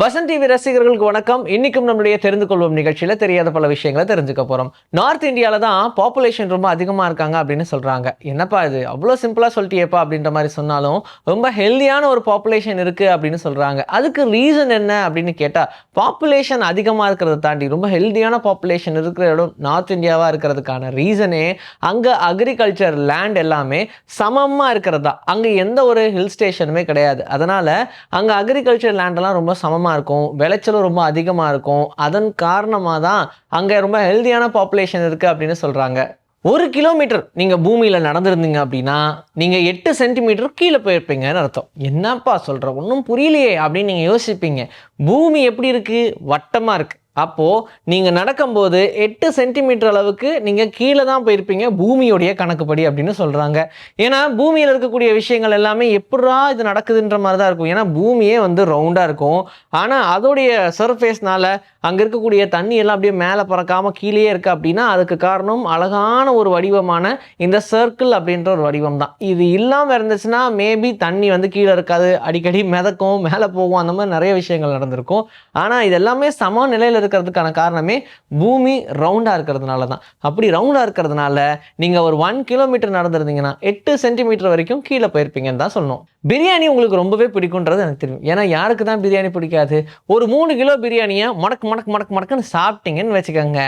Vasanth TV ரசிகர்களுக்கு வணக்கம். இன்னைக்கும் நம்மளுடைய தெரிந்து கொள்வோம் நிகழ்ச்சியில தெரியாத பல விஷயங்களை தெரிஞ்சுக்க போறோம். நார்த் இந்தியால தான் பாப்புலேஷன் ரொம்ப அதிகமா இருக்காங்க அப்படின்னு சொல்றாங்க. என்னப்பா இது அவ்வளோ சிம்பிளா சொல்லிட்டியேப்பா அப்படின்ற மாதிரி சொன்னாலும் ரொம்ப ஹெல்தியான ஒரு பாப்புலேஷன் இருக்கு அப்படின்னு சொல்றாங்க. அதுக்கு ரீசன் என்ன அப்படின்னு கேட்டா, பாப்புலேஷன் அதிகமா இருக்கிறத தாண்டி ரொம்ப ஹெல்தியான பாப்புலேஷன் இருக்கிற இடம் நார்த் இந்தியாவா இருக்கிறதுக்கான ரீசனே அங்க அக்ரிகல்ச்சர் லேண்ட் எல்லாமே சமமா இருக்கிறதா. அங்க எந்த ஒரு ஹில் ஸ்டேஷனுமே கிடையாது. அதனால அங்க அக்ரிகல்ச்சர் லேண்டெல்லாம் ரொம்ப சமமா இருக்கும், விளைச்சலும் ரொம்ப அதிகமா இருக்கும். அதன் காரணமாக தான் அங்க ரொம்ப ஹெல்தியான பாப்புலேஷன் இருக்கு அப்படின்னு சொல்றாங்க. 1 கிலோமீட்டர் நீங்க பூமியில நடந்திருந்தீங்க அப்படின்னா நீங்க 8 சென்டிமீட்டர் கீழே போயிருப்பீங்கன்னு அர்த்தம். என்னப்பா சொல்ற, ஒன்றும் புரியலையே அப்படின்னு நீங்க யோசிப்பீங்க. பூமி எப்படி இருக்கு? வட்டமா இருக்கு. அப்போ நீங்க நடக்கும்போது 8 சென்டிமீட்டர் அளவுக்கு நீங்க கீழே தான் போயிருப்பீங்க பூமியோடைய கணக்குப்படி அப்படின்னு சொல்றாங்க. ஏன்னா பூமியில் இருக்கக்கூடிய விஷயங்கள் எல்லாமே எப்படா இது நடக்குதுன்ற மாதிரி தான் இருக்கும். ஏன்னா பூமியே வந்து ரவுண்டா இருக்கும். ஆனா அதோடைய சர்ஃபேஸ்னால அங்க இருக்கக்கூடிய தண்ணி எல்லாம் அப்படியே மேலே பறக்காம கீழே இருக்கு அப்படின்னா அதுக்கு காரணம் அழகான ஒரு வடிவமான இந்த சர்க்கிள் அப்படின்ற ஒரு வடிவம் தான். இது இல்லாமல் இருந்துச்சுன்னா மேபி தண்ணி வந்து கீழே இருக்காது, அடிக்கடி மிதக்கும், மேலே போகும், அந்த மாதிரி நிறைய விஷயங்கள் நடந்திருக்கும். ஆனால் இது எல்லாமே சம நிலையில் இருக்கிறதுக்கான காரணமே பூமி ரவுண்டா இருக்கிறதுனால தான். அப்படி ரவுண்டா இருக்கிறதுனால நீங்க ஒரு 1 கிலோமீட்டர் நடந்திருந்தீங்கன்னா 8 சென்டிமீட்டர் வரைக்கும் கீழே போயிருப்பீங்கன்னு தான் சொல்லணும். பிரியாணி உங்களுக்கு ரொம்பவே பிடிக்கும்ன்றது எனக்கு தெரியும். ஏன்னா யாருக்கு தான் பிரியாணி பிடிக்காது? ஒரு 3 கிலோ பிரியாணியை மடக்குன்னு சாப்பிட்டீங்கன்னு வச்சுக்கோங்க,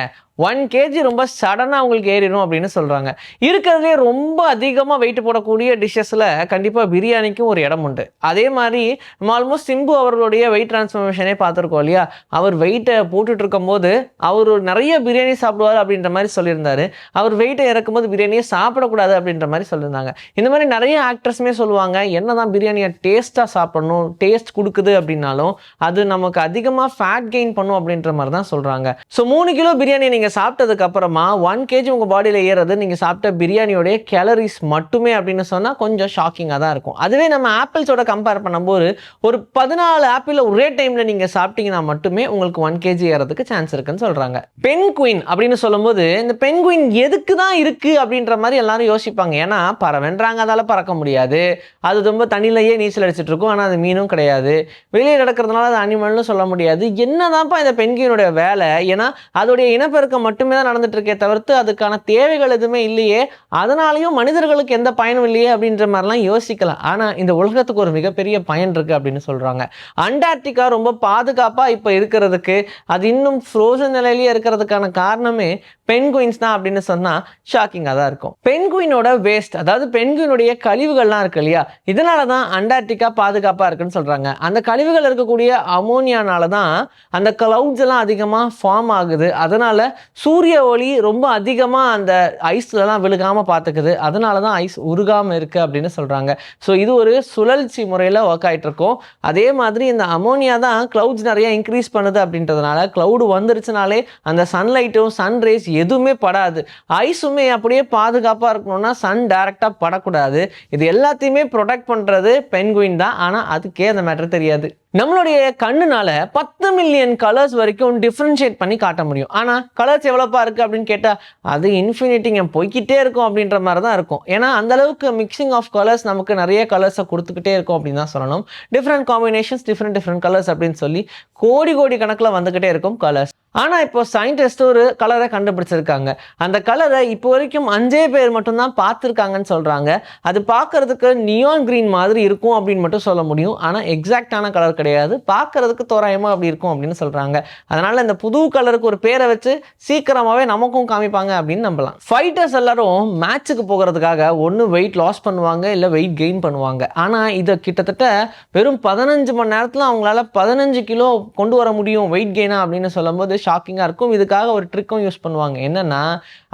1 கேஜி ரொம்ப சடனாக உங்களுக்கு ஏறிடும் அப்படின்னு சொல்கிறாங்க. இருக்கிறதுலே ரொம்ப அதிகமாக வெயிட் போடக்கூடிய டிஷ்ஷஸில் கண்டிப்பாக பிரியாணிக்கும் ஒரு இடம் உண்டு. அதே மாதிரி நம்ம ஆல்மோஸ்ட் சிம்பு அவர்களுடைய வெயிட் டிரான்ஸ்ஃபர்மேஷனே பார்த்துருக்கோம் இல்லையா? அவர் வெயிட்டை போட்டுட்டு இருக்கும்போது அவர் நிறைய பிரியாணி சாப்பிடுவார் அப்படின்ற மாதிரி சொல்லியிருந்தாரு. அவர் வெயிட்டை இறக்கும்போது பிரியாணியை சாப்பிடக்கூடாது அப்படின்ற மாதிரி சொல்லியிருந்தாங்க. இந்த மாதிரி நிறைய ஆக்ட்ரஸுமே சொல்லுவாங்க, என்னதான் பிரியாணியை டேஸ்ட்டாக சாப்பிடணும், டேஸ்ட் கொடுக்குது அப்படின்னாலும் அது நமக்கு அதிகமாக ஃபேட் கெயின் பண்ணும் அப்படின்ற மாதிரி தான் சொல்கிறாங்க. ஸோ 3 கிலோ பிரியாணி நீங்கள் சாப்பிட்டதுக்கு அப்புறமா 1 கேஜி உங்கள் பாடியில் ஏறது நீங்கள் சாப்பிட்ட பிரியாணியோடைய கேலரிஸ் மட்டுமே அப்படின்னு சொன்னால் கொஞ்சம் ஷாக்கிங்காக தான் இருக்கும். அதுவே நம்ம ஆப்பிள்ஸோட கம்பேர் பண்ணும்போது ஒரு 14 ஆப்பிள் ஒரே டைமில் நீங்கள் சாப்பிட்டீங்கன்னா மட்டுமே உங்களுக்கு 1 கேஜி ஏறதுக்கு சான்ஸ் இருக்குன்னு சொல்கிறாங்க. பென்குயின் அப்படின்னு சொல்லும்போது இந்த பென்குயின் எதுக்கு தான் இருக்குது அப்படின்ற மாதிரி எல்லாரும் யோசிப்பாங்க. ஏன்னா பறவைன்றாங்க, அதால் பறக்க முடியாது, அது ரொம்ப தண்ணியிலேயே நீச்சல் அடிச்சிட்டு இருக்கும், ஆனால் அது மீனும் கிடையாது, வெளியே நடக்கிறதுனால அது அனிமல்னு சொல்ல முடியாது. என்னதான்ப்பா இந்த பென்குயினுடைய வேலை? ஏன்னா அதோடைய இனப்பெருக்கம் மட்டுமே தான் நடந்துட்டு இருக்கே தவிர்த்து அதுக்கான தேவைகள் எதுவுமே இல்லையே, அதனாலையும் மனிதர்களுக்கு எந்த பயனும் இல்லையே அப்படின்ற மாதிரிலாம் யோசிக்கலாம். ஆனால் இந்த உலகத்துக்கு ஒரு மிகப்பெரிய பயன் இருக்கு அப்படின்னு சொல்றாங்க. அண்டார்டிகா ரொம்ப பாதுகாப்பா இப்போ இருக்கிறதுக்கு, அது இன்னும் ஃப்ரோசன் நிலையிலேயே இருக்கிறதுக்கான காரணமே பென்குயின்ஸ் தான் அப்படின்னு சொன்னா ஷாக்கிங்காக தான் இருக்கும். பென்குயினோட வேஸ்ட், அதாவது பென்குயினுடைய கழிவுகள்லாம் இருக்கு இல்லையா, இதனால தான் அண்டார்டிகா பாதுகாப்பாக இருக்குன்னு சொல்றாங்க. அந்த கழிவுகள் இருக்கக்கூடிய அமோனியானால தான் அந்த கிளவுட்ஸ் எல்லாம் அதிகமாக ஃபார்ம் ஆகுது. அதனால சூரிய ஒளி ரொம்ப அதிகமாக அந்த ஐஸ்லாம் விழுகாமல் பார்த்துக்குது. அதனால தான் ஐஸ் உருகாமல் இருக்குது அப்படின்னு சொல்கிறாங்க. ஸோ இது ஒரு சுழற்சி முறையில் ஒர்க் ஆகிட்டு இருக்கும். அதே மாதிரி இந்த அமோனியா தான் கிளவுட்ஸ் நிறைய இன்க்ரீஸ் பண்ணுது அப்படின்றதுனால கிளவுடு வந்துருச்சுனாலே அந்த சன்லைட்டும் சன்ரேஸ் எதுவுமே படாது. ஐஸுமே அப்படியே பாதுகாப்பாக இருக்கணும்னா சன் டைரெக்டாக படக்கூடாது. இது எல்லாத்தையுமே ப்ரொடெக்ட் பண்ணுறது பென்குயின் தான். ஆனால் அதுக்கே அந்த மேட்டர் தெரியாது. நம்மளுடைய கண்ணுனால 10 மில்லியன் கலர்ஸ் வரைக்கும் டிஃப்ரென்ஷியேட் பண்ணி காட்ட முடியும். ஆனால் கலர்ஸ் எவ்வளோப்பா இருக்குது அப்படின்னு கேட்டால் அது இன்ஃபினிட்டிங்க போய்கிட்டே இருக்கும் அப்படின்ற மாதிரி தான் இருக்கும். ஏன்னா அந்தளவுக்கு மிக்சிங் ஆஃப் கலர்ஸ் நமக்கு நிறைய கலர்ஸை கொடுத்துக்கிட்டே இருக்கும் அப்படின்னு தான் சொல்லணும். டிஃப்ரெண்ட் காம்பினேஷன்ஸ், டிஃப்ரெண்ட் கலர்ஸ் அப்படின்னு சொல்லி கோடி கணக்கில் வந்துக்கிட்டே இருக்கும் கலர்ஸ். ஆனால் இப்போ சயின்டிஸ்ட் ஒரு கலரை கண்டுபிடிச்சிருக்காங்க. அந்த கலரை இப்போ வரைக்கும் 5 பேர் மட்டும்தான் பார்த்துருக்காங்கன்னு சொல்கிறாங்க. அது பார்க்கறதுக்கு நியான் கிரீன் மாதிரி இருக்கும் அப்படின்னு மட்டும் சொல்ல முடியும். ஆனால் எக்ஸாக்டான கலர் கிடையாது, பார்க்கறதுக்கு தோராயமாக அப்படி இருக்கும் அப்படின்னு சொல்கிறாங்க. அதனால் இந்த புது கலருக்கு ஒரு பேரை வச்சு சீக்கிரமாகவே நமக்கும் காமிப்பாங்க அப்படின்னு நம்பலாம். ஃபைட்டர்ஸ் எல்லாரும் மேட்சுக்கு போகிறதுக்காக ஒன்று வெயிட் லாஸ் பண்ணுவாங்க, இல்லை வெயிட் கெயின் பண்ணுவாங்க. ஆனால் இதை கிட்டத்தட்ட வெறும் 15 மணி நேரத்தில் அவங்களால 15 கிலோ கொண்டு வர முடியும் வெயிட் கெயினா அப்படின்னு சொல்லும்போது ஷாக்கிங்காக இருக்கும். இதுக்காக ஒரு ட்ரிக்கும் யூஸ் பண்ணுவாங்க. என்னென்னா,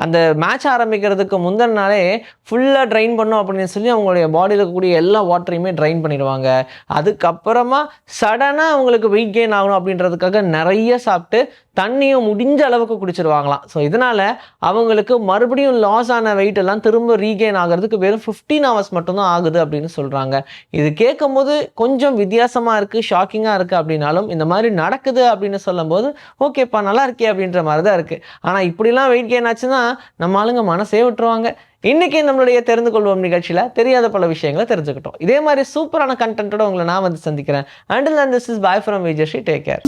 அந்த மேட்ச் ஆரம்பிக்கிறதுக்கு முந்தின நாளே ஃபுல்லாக ட்ரைன் பண்ணும் அப்படின்னு சொல்லி அவங்களுடைய பாடியில் இருக்கக்கூடிய எல்லா வாட்டரையுமே ட்ரைன் பண்ணிடுவாங்க. அதுக்கப்புறமா சடனாக அவங்களுக்கு வெயிட் கெயின் ஆகணும் அப்படின்றதுக்காக நிறைய சாப்பிட்டு தண்ணியும் முடிஞ்ச அளவுக்கு குடிச்சிருவாங்களாம். ஸோ இதனால் அவங்களுக்கு மறுபடியும் லாஸ் ஆன வெயிட் எல்லாம் திரும்ப ரீகெயின் ஆகிறதுக்கு வெறும் 15 ஹவர்ஸ் மட்டும்தான் ஆகுது அப்படின்னு சொல்கிறாங்க. இது கேட்கும் போது கொஞ்சம் வித்தியாசமாக இருக்குது, ஷாக்கிங்காக இருக்குது அப்படின்னாலும் இந்த மாதிரி நடக்குது அப்படின்னு சொல்லும்போது ஓகேப்பா என்னப்பா நல்லா இருக்கே அப்படின்ற மாதிரி தான் இருக்குது. ஆனால் இப்படிலாம் வெயிட் கெயின் ஆச்சுன்னா நம்ம ஆளுங்க மனசே விட்டுருவாங்க. இன்னைக்கு நம்மளுடைய தெரிந்து கொள்வோம் நிகழ்ச்சியில் தெரியாத பல விஷயங்களை தெரிஞ்சுக்கிட்டோம். இதே மாதிரி சூப்பரான கண்டென்ட்டோட உங்களை நான் வந்து சந்திக்கிறேன். Until then, this is bye from Vijay. Take care.